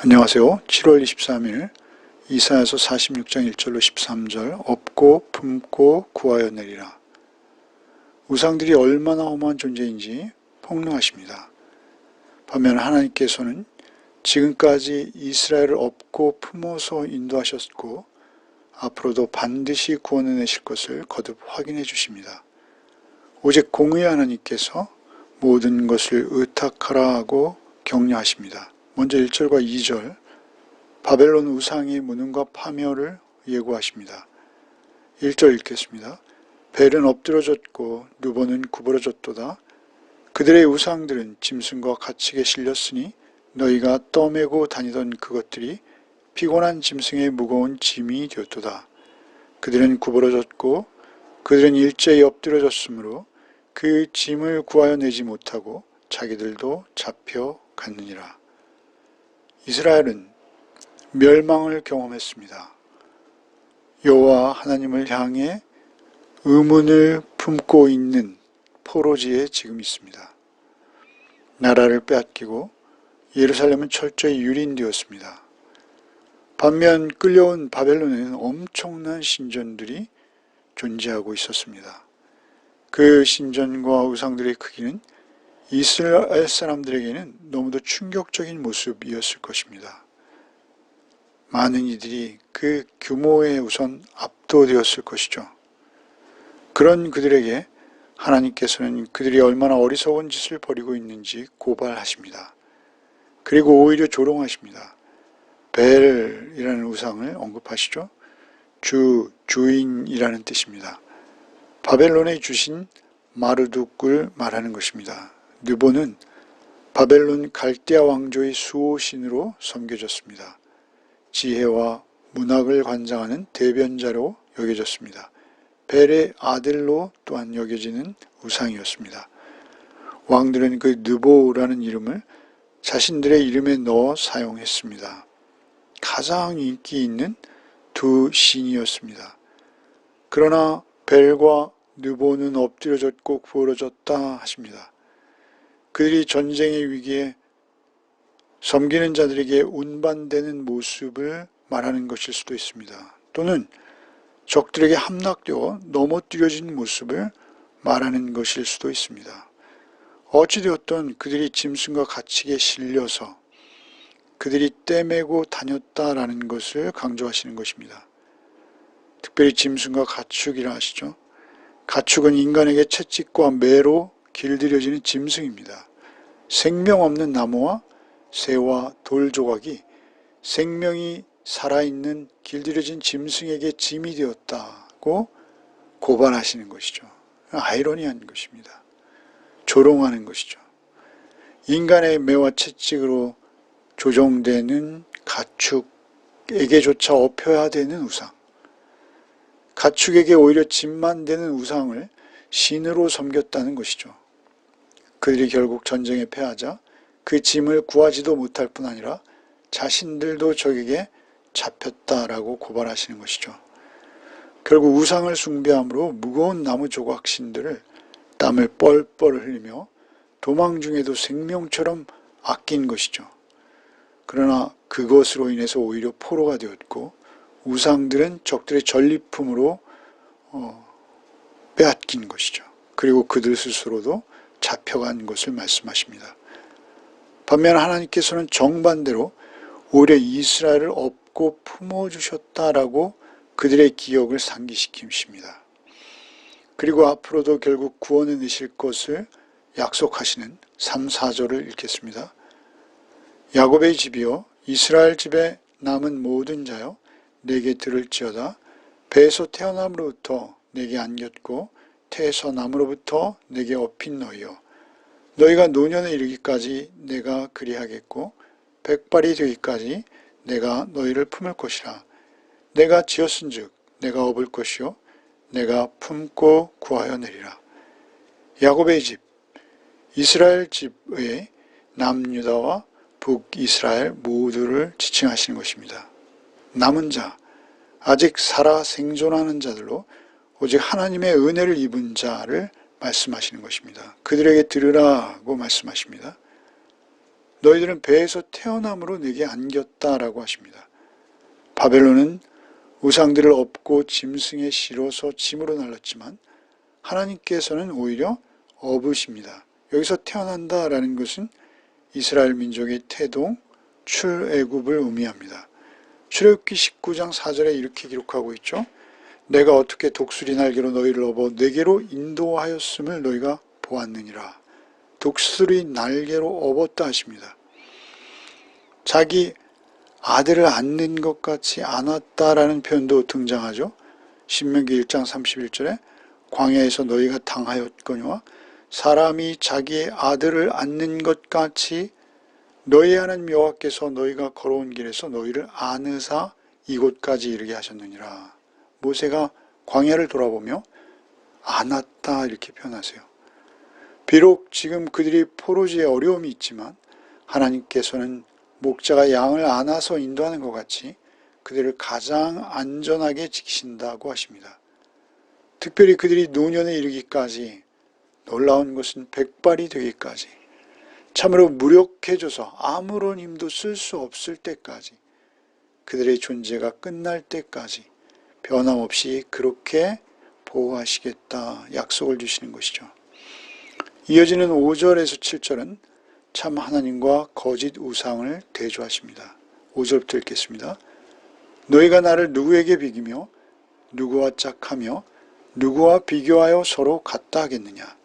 안녕하세요. 7월 23일 이사야서 46장 1절로 13절 업고 품고 구하여 내리라. 우상들이 얼마나 험한 존재인지 폭로하십니다. 반면 하나님께서는 지금까지 이스라엘을 업고 품어서 인도하셨고 앞으로도 반드시 구원해 내실 것을 거듭 확인해 주십니다. 오직 공의의 하나님께서 모든 것을 의탁하라 하고 격려하십니다. 먼저 1절과 2절 바벨론 우상의 무능과 파멸을 예고하십니다. 1절 읽겠습니다. 벨은 엎드러졌고 누보는 구부러졌도다. 그들의 우상들은 짐승과 갇히게 실렸으니 너희가 떠매고 다니던 그것들이 피곤한 짐승의 무거운 짐이 되었도다. 그들은 구부러졌고 그들은 일제히 엎드러졌으므로 그 짐을 구하여 내지 못하고 자기들도 잡혀갔느니라. 이스라엘은 멸망을 경험했습니다. 여호와 하나님을 향해 의문을 품고 있는 포로지에 지금 있습니다. 나라를 빼앗기고 예루살렘은 철저히 유린되었습니다. 반면 끌려온 바벨론에는 엄청난 신전들이 존재하고 있었습니다. 그 신전과 우상들의 크기는 이스라엘 사람들에게는 너무도 충격적인 모습이었을 것입니다. 많은 이들이 그 규모에 우선 압도되었을 것이죠. 그런 그들에게 하나님께서는 그들이 얼마나 어리석은 짓을 벌이고 있는지 고발하십니다. 그리고 오히려 조롱하십니다. 벨이라는 우상을 언급하시죠. 주인이라는 뜻입니다. 바벨론의 주신 마르둑을 말하는 것입니다. 느보는 바벨론 갈대아 왕조의 수호신으로 섬겨졌습니다. 지혜와 문학을 관장하는 대변자로 여겨졌습니다. 벨의 아들로 또한 여겨지는 우상이었습니다. 왕들은 그 느보라는 이름을 자신들의 이름에 넣어 사용했습니다. 가장 인기 있는 두 신이었습니다. 그러나 벨과 느보는 엎드려졌고 구부러졌다 하십니다. 그들이 전쟁의 위기에 섬기는 자들에게 운반되는 모습을 말하는 것일 수도 있습니다. 또는 적들에게 함락되어 넘어뜨려진 모습을 말하는 것일 수도 있습니다. 어찌되었든 그들이 짐승과 갇히게 실려서 그들이 떼매고 다녔다라는 것을 강조하시는 것입니다. 특별히 짐승과 가축이라 하시죠. 가축은 인간에게 채찍과 매로 길들여지는 짐승입니다. 생명 없는 나무와 새와 돌 조각이 생명이 살아있는 길들여진 짐승에게 짐이 되었다고 고발하시는 것이죠. 아이러니한 것입니다. 조롱하는 것이죠. 인간의 매와 채찍으로 조종되는 가축에게조차 업혀야 되는 우상, 가축에게 오히려 짐만 되는 우상을 신으로 섬겼다는 것이죠. 그들이 결국 전쟁에 패하자 그 짐을 구하지도 못할 뿐 아니라 자신들도 적에게 잡혔다라고 고발하시는 것이죠. 결국 우상을 숭배함으로 무거운 나무 조각 신들을 땀을 뻘뻘 흘리며 도망 중에도 생명처럼 아낀 것이죠. 그러나 그것으로 인해서 오히려 포로가 되었고 우상들은 적들의 전리품으로 빼앗긴 것이죠. 그리고 그들 스스로도 잡혀간 것을 말씀하십니다. 반면 하나님께서는 정반대로 오히려 이스라엘을 업고 품어주셨다라고 그들의 기억을 상기시키십니다. 그리고 앞으로도 결국 구원해 내실 것을 약속하시는 3, 4절을 읽겠습니다. 야곱의 집이여 이스라엘 집에 남은 모든 자여 내게 들을지어다. 배에서 태어남으로부터 내게 안겼고 태에서 남으로부터 내게 업힌 너희여 너희가 노년에 이르기까지 내가 그리하겠고 백발이 되기까지 내가 너희를 품을 것이라. 내가 지었은즉 내가 업을 것이요 내가 품고 구하여 내리라. 야곱의 집, 이스라엘 집의 남유다와 북이스라엘 모두를 지칭하시는 것입니다. 남은 자, 아직 살아 생존하는 자들로 오직 하나님의 은혜를 입은 자를 말씀하시는 것입니다. 그들에게 들으라고 말씀하십니다. 너희들은 배에서 태어남으로 내게 안겼다라고 하십니다. 바벨론은 우상들을 업고 짐승에 실어서 짐으로 날랐지만 하나님께서는 오히려 업으십니다. 여기서 태어난다라는 것은 이스라엘 민족의 태동, 출애굽을 의미합니다. 출애굽기 19장 4절에 이렇게 기록하고 있죠. 내가 어떻게 독수리 날개로 너희를 업어 내게로 인도하였음을 너희가 보았느니라. 독수리 날개로 업었다 하십니다. 자기 아들을 안는 것 같이 안았다라는 표현도 등장하죠. 신명기 1장 31절에 광야에서 너희가 당하였거니와 사람이 자기의 아들을 안는 것 같이 너희 하나님 여호와께서 너희가 걸어온 길에서 너희를 안으사 이곳까지 이르게 하셨느니라. 모세가 광야를 돌아보며 안았다 이렇게 표현하세요. 비록 지금 그들이 포로지에 어려움이 있지만 하나님께서는 목자가 양을 안아서 인도하는 것 같이 그들을 가장 안전하게 지키신다고 하십니다. 특별히 그들이 노년에 이르기까지, 놀라운 것은 백발이 되기까지, 참으로 무력해져서 아무런 힘도 쓸 수 없을 때까지, 그들의 존재가 끝날 때까지 변함없이 그렇게 보호하시겠다 약속을 주시는 것이죠. 이어지는 5절에서 7절은 참 하나님과 거짓 우상을 대조하십니다. 5절부터 읽겠습니다. 너희가 나를 누구에게 비기며 누구와 짝하며 누구와 비교하여 서로 같다 하겠느냐.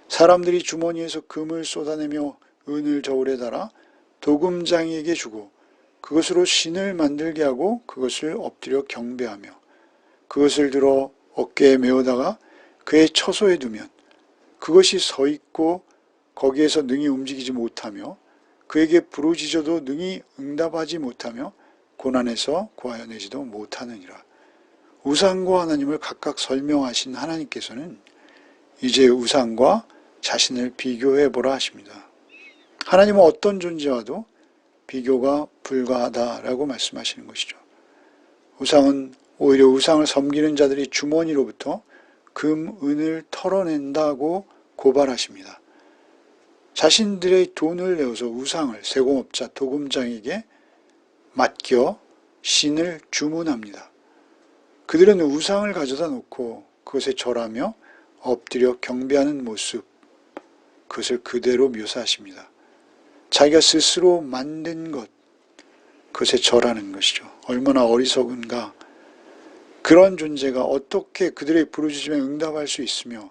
사람들이 주머니에서 금을 쏟아내며 은을 저울에 달아 도금장이에게 주고 그것으로 신을 만들게 하고 그것을 엎드려 경배하며 그것을 들어 어깨에 메어다가 그의 처소에 두면 그것이 서 있고 거기에서 능히 움직이지 못하며 그에게 부르짖어도 능히 응답하지 못하며 고난에서 구하여내지도 못하느니라. 우상과 하나님을 각각 설명하신 하나님께서는 이제 우상과 자신을 비교해보라 하십니다. 하나님은 어떤 존재와도 비교가 불가하다라고 말씀하시는 것이죠. 우상은 오히려 우상을 섬기는 자들이 주머니로부터 금, 은을 털어낸다고 고발하십니다. 자신들의 돈을 내어서 우상을 세공업자 도금장에게 맡겨 신을 주문합니다. 그들은 우상을 가져다 놓고 그것에 절하며 엎드려 경배하는 모습, 그것을 그대로 묘사하십니다. 자기가 스스로 만든 것, 그것에 절하는 것이죠. 얼마나 어리석은가. 그런 존재가 어떻게 그들의 부르짖음에 응답할 수 있으며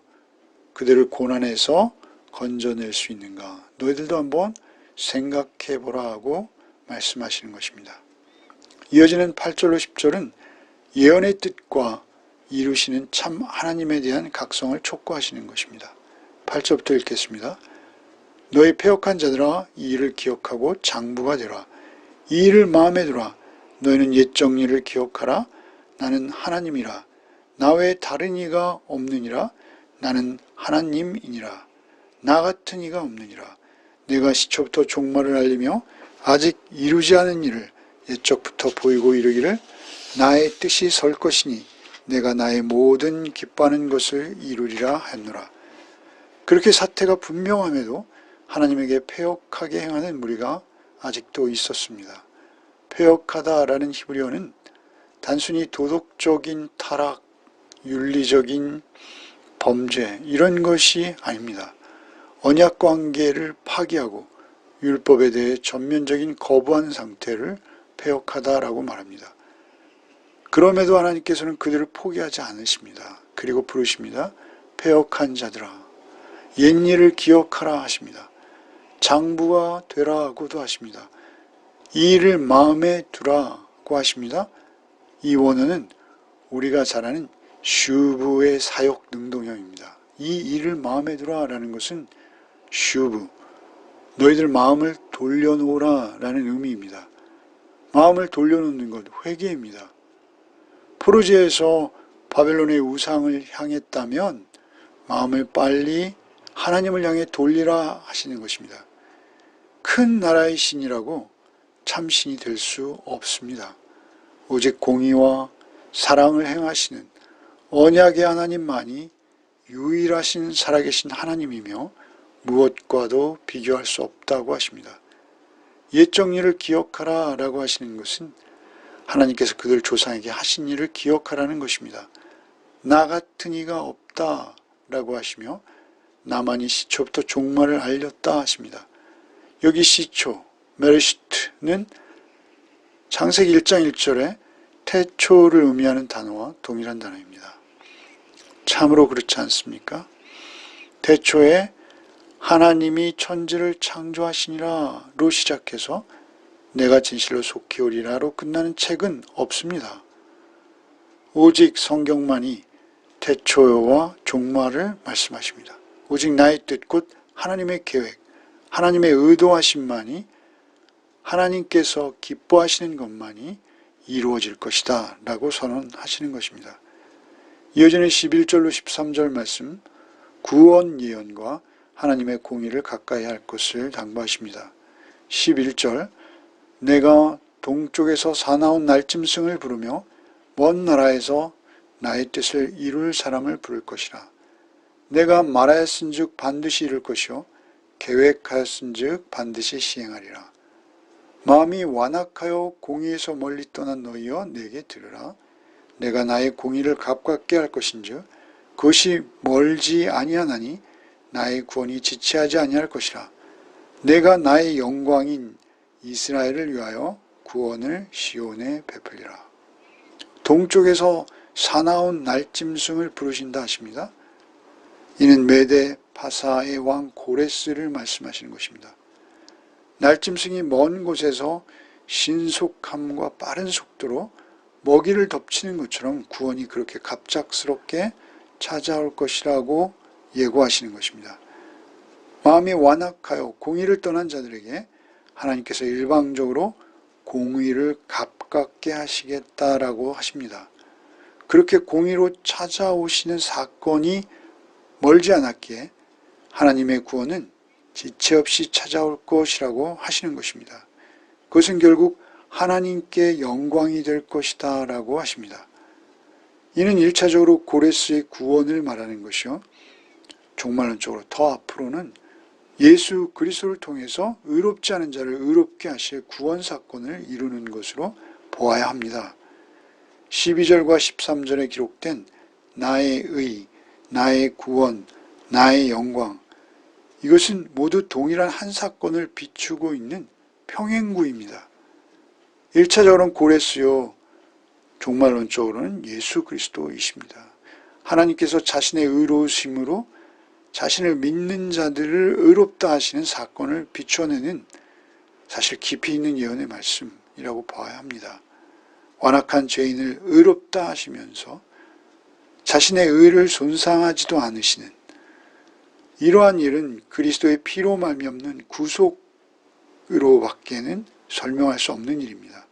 그들을 고난에서 건져낼 수 있는가. 너희들도 한번 생각해보라 하고 말씀하시는 것입니다. 이어지는 8절로 10절은 예언의 뜻과 이루시는 참 하나님에 대한 각성을 촉구하시는 것입니다. 8절부터 읽겠습니다. 너희 패역한 자들아 이 일을 기억하고 장부가 되라. 이 일을 마음에 두라. 너희는 옛 정리를 기억하라. 나는 하나님이라. 나 외에 다른 이가 없느니라. 나는 하나님이니라. 나 같은 이가 없느니라. 내가 시초부터 종말을 알리며 아직 이루지 않은 일을 옛적부터 보이고 이르기를 나의 뜻이 설 것이니 내가 나의 모든 기뻐하는 것을 이루리라 했노라. 그렇게 사태가 분명함에도 하나님에게 패역하게 행하는 무리가 아직도 있었습니다. 패역하다라는 히브리어는 단순히 도덕적인 타락, 윤리적인 범죄 이런 것이 아닙니다. 언약 관계를 파기하고 율법에 대해 전면적인 거부한 상태를 패역하다라고 말합니다. 그럼에도 하나님께서는 그들을 포기하지 않으십니다. 그리고 부르십니다. 패역한 자들아 옛일을 기억하라 하십니다. 장부가 되라고도 하십니다. 이 일을 마음에 두라고 하십니다. 이 원어는 우리가 잘 아는 슈브의 사역 능동형입니다. 이 일을 마음에 두라라는 것은 슈브, 너희들 마음을 돌려놓으라 라는 의미입니다. 마음을 돌려놓는 것, 회개입니다. 포로지에서 바벨론의 우상을 향했다면 마음을 빨리 하나님을 향해 돌리라 하시는 것입니다. 큰 나라의 신이라고 참신이 될 수 없습니다. 오직 공의와 사랑을 행하시는 언약의 하나님만이 유일하신 살아계신 하나님이며 무엇과도 비교할 수 없다고 하십니다. 옛적 일을 기억하라 라고 하시는 것은 하나님께서 그들 조상에게 하신 일을 기억하라는 것입니다. 나 같은 이가 없다 라고 하시며 나만이 시초부터 종말을 알렸다 하십니다. 여기 시초, 메르시트는 창세기 1장 1절에 태초를 의미하는 단어와 동일한 단어입니다. 참으로 그렇지 않습니까? 태초에 하나님이 천지를 창조하시니라로 시작해서 내가 진실로 속히 오리라로 끝나는 책은 없습니다. 오직 성경만이 태초와 종말을 말씀하십니다. 오직 나의 뜻, 곧 하나님의 계획, 하나님의 의도하심만이, 하나님께서 기뻐하시는 것만이 이루어질 것이다 라고 선언하시는 것입니다. 이어지는 11절로 13절 말씀, 구원 예언과 하나님의 공의를 가까이 할 것을 당부하십니다. 11절, 내가 동쪽에서 사나운 날짐승을 부르며 먼 나라에서 나의 뜻을 이룰 사람을 부를 것이라. 내가 말하였은즉 반드시 이룰 것이요 계획하였은즉 반드시 시행하리라. 마음이 완악하여 공의에서 멀리 떠난 너희여 내게 들으라. 내가 나의 공의를 값같게 할 것인즉 그것이 멀지 아니하나니 나의 구원이 지체하지 아니할 것이라. 내가 나의 영광인 이스라엘을 위하여 구원을 시온에 베풀리라. 동쪽에서 사나운 날짐승을 부르신다 하십니다. 이는 메데 파사의 왕 고레스를 말씀하시는 것입니다. 날짐승이 먼 곳에서 신속함과 빠른 속도로 먹이를 덮치는 것처럼 구원이 그렇게 갑작스럽게 찾아올 것이라고 예고하시는 것입니다. 마음이 완악하여 공의를 떠난 자들에게 하나님께서 일방적으로 공의를 값같게 하시겠다라고 하십니다. 그렇게 공의로 찾아오시는 사건이 멀지 않았기에 하나님의 구원은 지체 없이 찾아올 것이라고 하시는 것입니다. 그것은 결국 하나님께 영광이 될 것이다 라고 하십니다. 이는 1차적으로 고레스의 구원을 말하는 것이요, 종말론적으로 더 앞으로는 예수 그리스도를 통해서 의롭지 않은 자를 의롭게 하실 구원 사건을 이루는 것으로 보아야 합니다. 12절과 13절에 기록된 나의 의, 나의 구원, 나의 영광, 이것은 모두 동일한 한 사건을 비추고 있는 평행구입니다. 1차적으로는 고레스요, 종말론적으로는 예수 그리스도이십니다. 하나님께서 자신의 의로우심으로 자신을 믿는 자들을 의롭다 하시는 사건을 비춰내는 사실 깊이 있는 예언의 말씀이라고 봐야 합니다. 완악한 죄인을 의롭다 하시면서 자신의 의를 손상하지도 않으시는 이러한 일은 그리스도의 피로 말미암는 구속으로밖에는 설명할 수 없는 일입니다.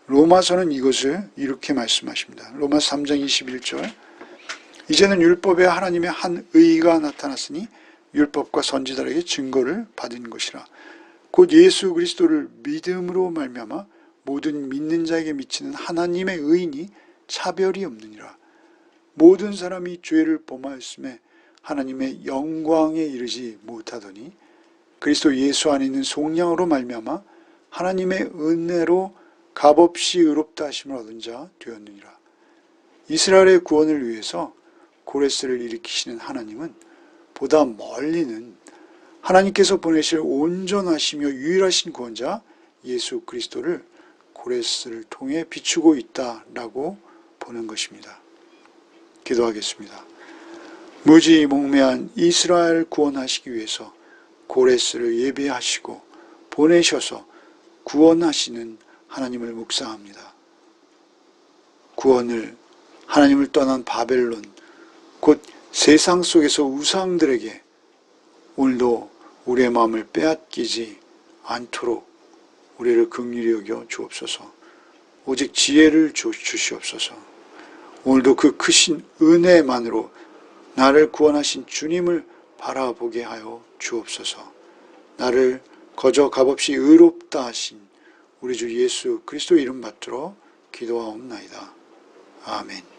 로마서는 이것을 이렇게 말씀하십니다. 로마서 3장 21절, 이제는 율법에 하나님의 한 의가 나타났으니 율법과 선지자에게 증거를 받은 것이라. 곧 예수 그리스도를 믿음으로 말미암아 모든 믿는 자에게 미치는 하나님의 의인이 차별이 없느니라. 모든 사람이 죄를 범하였음에 하나님의 영광에 이르지 못하더니 그리스도 예수 안에 있는 속량으로 말미암아 하나님의 은혜로 값없이 의롭다 하심을 얻은 자 되었느니라. 이스라엘의 구원을 위해서 고레스를 일으키시는 하나님은 보다 멀리는 하나님께서 보내실 온전하시며 유일하신 구원자 예수 그리스도를 고레스를 통해 비추고 있다라고 보는 것입니다. 기도하겠습니다. 무지몽매한 이스라엘 구원하시기 위해서 고레스를 예비하시고 보내셔서 구원하시는 하나님을 묵상합니다. 구원을 하나님을 떠난 바벨론, 곧 세상 속에서 우상들에게 오늘도 우리의 마음을 빼앗기지 않도록 우리를 긍휼히 여겨 주옵소서. 오직 지혜를 주시옵소서. 오늘도 그 크신 은혜만으로 나를 구원하신 주님을 바라보게 하여 주옵소서. 나를 거저 값없이 의롭다 하신 우리 주 예수 그리스도 이름 받들어 기도하옵나이다. 아멘.